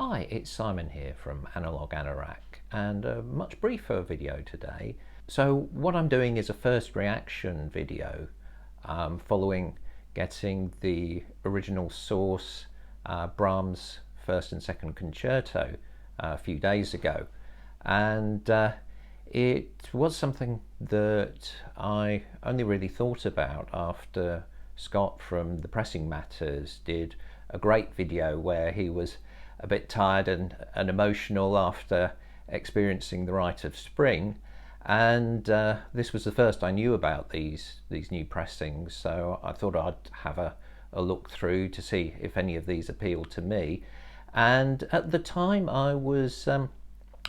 Hi, it's Simon here from Analog Anorak, and a much briefer video today. So what I'm doing is a first reaction video following getting the original source Brahms First and Second Concerto a few days ago, and it was something that I only really thought about after Scott from the Pressing Matters did a great video where he was a bit tired and emotional after experiencing the Rite of Spring, and this was the first I knew about these new pressings, so I thought I'd have a look through to see if any of these appealed to me. And at the time I was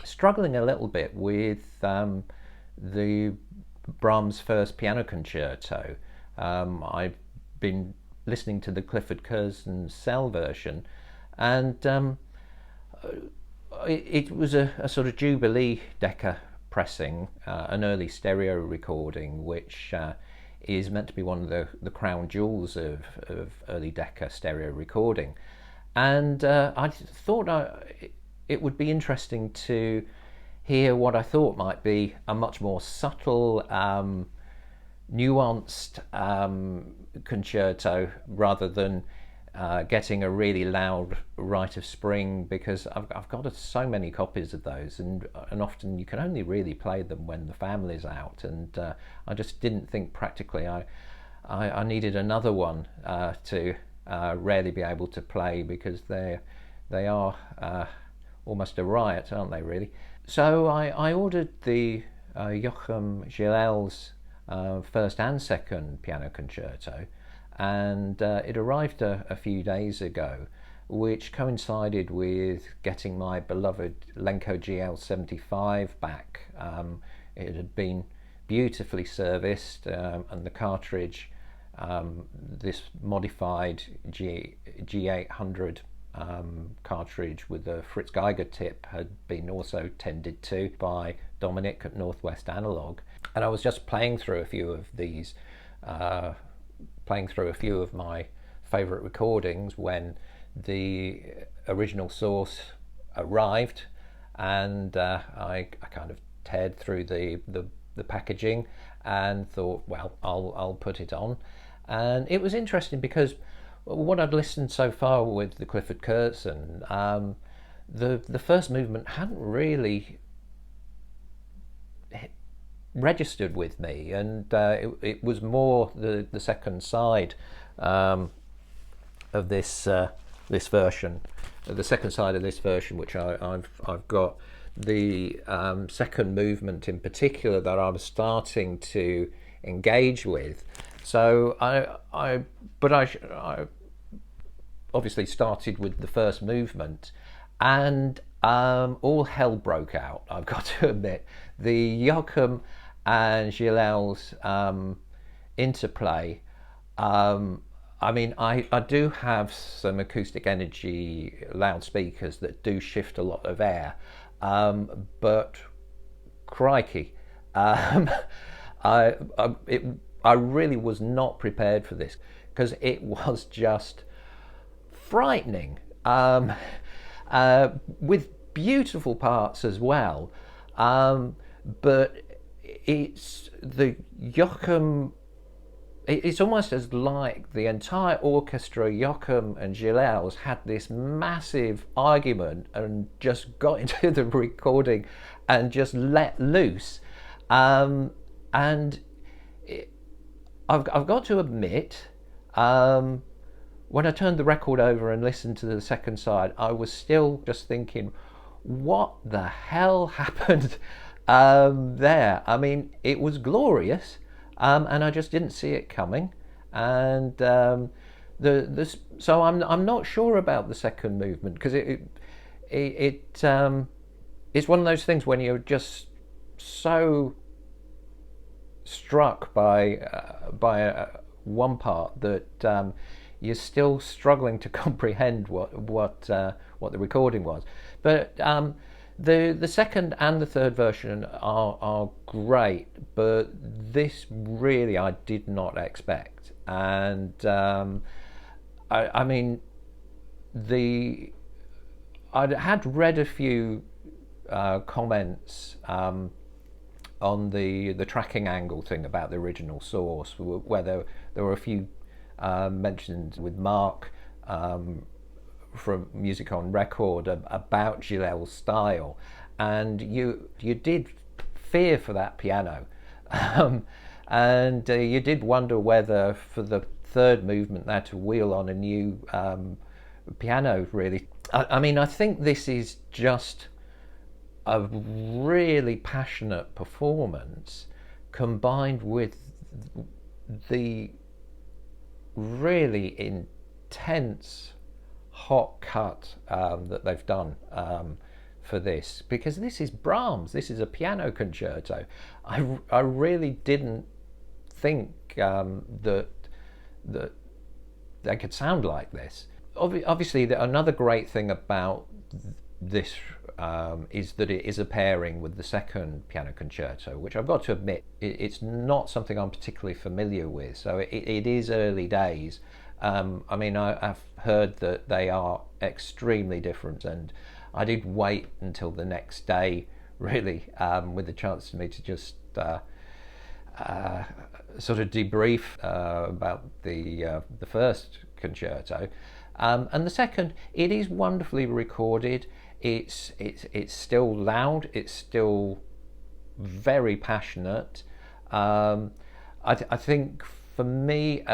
struggling a little bit with the Brahms First Piano Concerto. I've been listening to the Clifford Curzon cell version, and it was a sort of Jubilee Decca pressing, an early stereo recording, which is meant to be one of the crown jewels of early Decca stereo recording. And I thought it would be interesting to hear what I thought might be a much more subtle, nuanced concerto, rather than getting a really loud Rite of Spring, because I've got so many copies of those, and often you can only really play them when the family's out, and I just didn't think practically I needed another one to rarely be able to play, because they are almost a riot, aren't they, really? So I ordered the Joachim Gilel's First and Second Piano Concerto, and it arrived a few days ago, which coincided with getting my beloved Lenko GL75 back. It had been beautifully serviced, and the cartridge, this modified G800 cartridge with a Fritz Geiger tip, had been also tended to by Dominic at Northwest Analog, and I was just playing through a few of these, playing through a few of my favourite recordings when the original source arrived, and I kind of teared through the packaging and thought, well, I'll put it on. And it was interesting because what I'd listened so far with the Clifford Curzon, the first movement hadn't really registered with me, and it was more the second side of this version, the second side of this version, which I've got the second movement in particular that I was starting to engage with. So I obviously started with the first movement, and all hell broke out, I've got to admit. The Joachim and Gilel's interplay, I mean, I do have some Acoustic Energy loudspeakers that do shift a lot of air, but crikey, I really was not prepared for this, because it was just frightening, with beautiful parts as well, but it's the Joachim, it's almost as like the entire orchestra, Joachim and Gilels, had this massive argument and just got into the recording and just let loose, and I've got to admit, when I turned the record over and listened to the second side, I was still just thinking, what the hell happened there? I mean, it was glorious, and I just didn't see it coming. And so I'm not sure about the second movement, because it's one of those things when you're just so struck by one part that you're still struggling to comprehend what the recording was. But the second and the third version are great, but this really I did not expect. And I mean, I had read a few comments on the tracking angle thing about the original source, where there were a few mentions with Mark from Music on Record about Gilel's style, and you did fear for that piano, and you did wonder whether for the third movement they had to wheel on a new piano. Really, I mean, I think this is just a really passionate performance combined with the really intense hot cut that they've done for this, because this is Brahms, this is a piano concerto. I really didn't think that they could sound like this. Obviously, another great thing about this is that it is a pairing with the second piano concerto, which I've got to admit, it's not something I'm particularly familiar with, so it is early days. I mean, I've heard that they are extremely different, and I did wait until the next day, really, with the chance for me to just sort of debrief about the first concerto. And the second, it is wonderfully recorded. It's still loud. It's still very passionate. I think for me,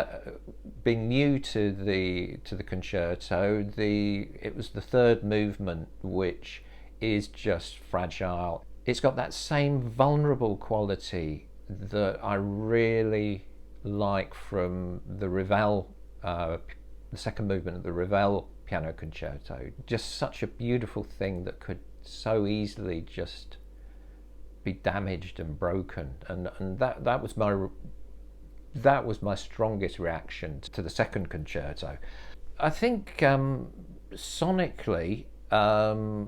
being new to the concerto, it was the third movement, which is just fragile. It's got that same vulnerable quality that I really like from the Ravel, the second movement of the Ravel piano concerto. Just such a beautiful thing that could so easily just be damaged and broken, and that was my strongest reaction to the second concerto. I think sonically, for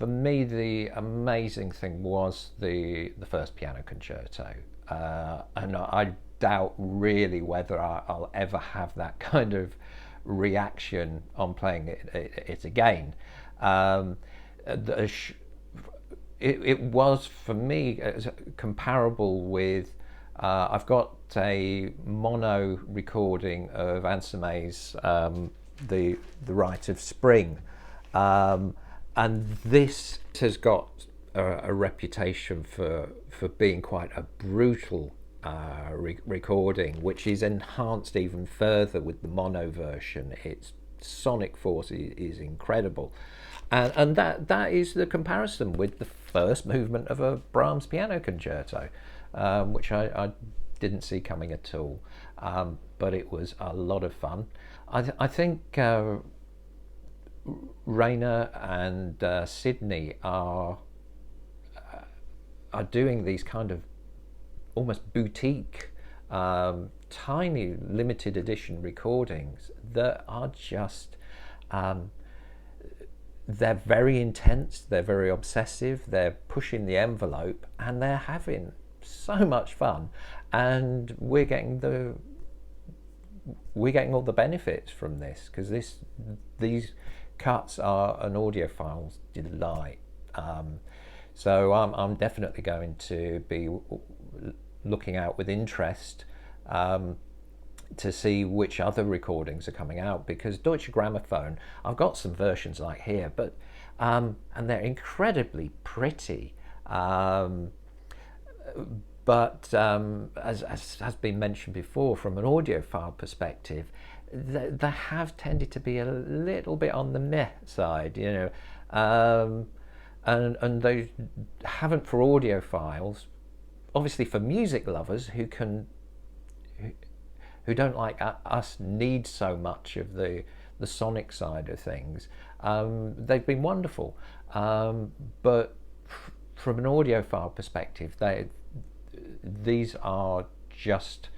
me the amazing thing was the first piano concerto, and I doubt really whether I'll ever have that kind of reaction on playing it again. It was for me comparable with. I've got a mono recording of Ansermet's the Rite of Spring, and this has got a reputation for being quite a brutal recording, which is enhanced even further with the mono version. Its sonic force is incredible, and that is the comparison with the first movement of a Brahms piano concerto, which I didn't see coming at all, but it was a lot of fun. I think Rainer and Sidney are doing these kind of almost boutique, tiny limited edition recordings that are just they're very intense, they're very obsessive, they're pushing the envelope, and they're having so much fun, and we're getting all the benefits from this, because these cuts are an audiophile's delight. So I'm definitely going to be looking out with interest to see which other recordings are coming out, because Deutsche Grammophon, I've got some versions like here, but and they're incredibly pretty. But as has been mentioned before, from an audiophile perspective, they have tended to be a little bit on the meh side, you know, and they haven't for audiophiles. Obviously, for music lovers who don't like us need so much of the sonic side of things, they've been wonderful. But from an audiophile perspective, these are just,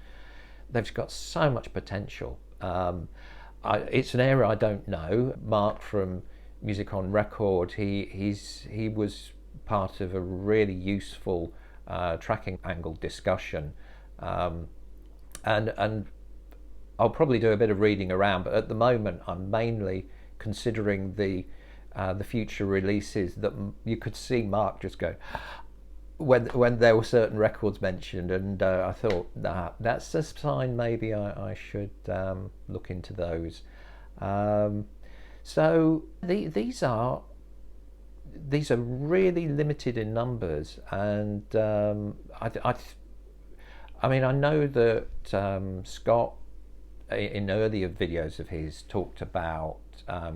they've got so much potential. It's an area I don't know. Mark from Music on Record, he was part of a really useful tracking angle discussion, and I'll probably do a bit of reading around, but at the moment I'm mainly considering the future releases, that you could see Mark just go when there were certain records mentioned, and I thought, nah, that's a sign maybe I should look into those. So these are really limited in numbers, and I mean, I know that Scott, in earlier videos of his, talked about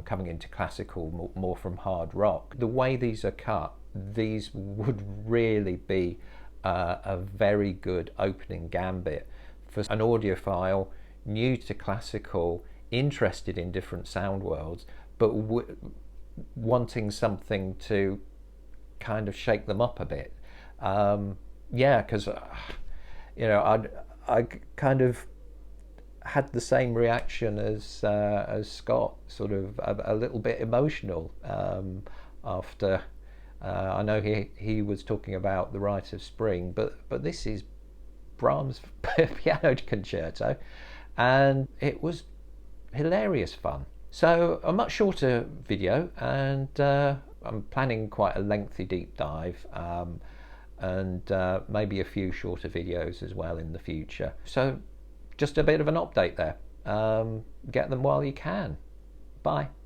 coming into classical more from hard rock. The way these are cut, these would really be a very good opening gambit for an audiophile new to classical, interested in different sound worlds, but wanting something to kind of shake them up a bit. Yeah, because I kind of had the same reaction as Scott, sort of a little bit emotional after. I know he was talking about the Rite of Spring, but this is Brahms Piano Concerto, and it was hilarious fun. So a much shorter video, and I'm planning quite a lengthy deep dive, and maybe a few shorter videos as well in the future. So just a bit of an update there. Get them while you can. Bye.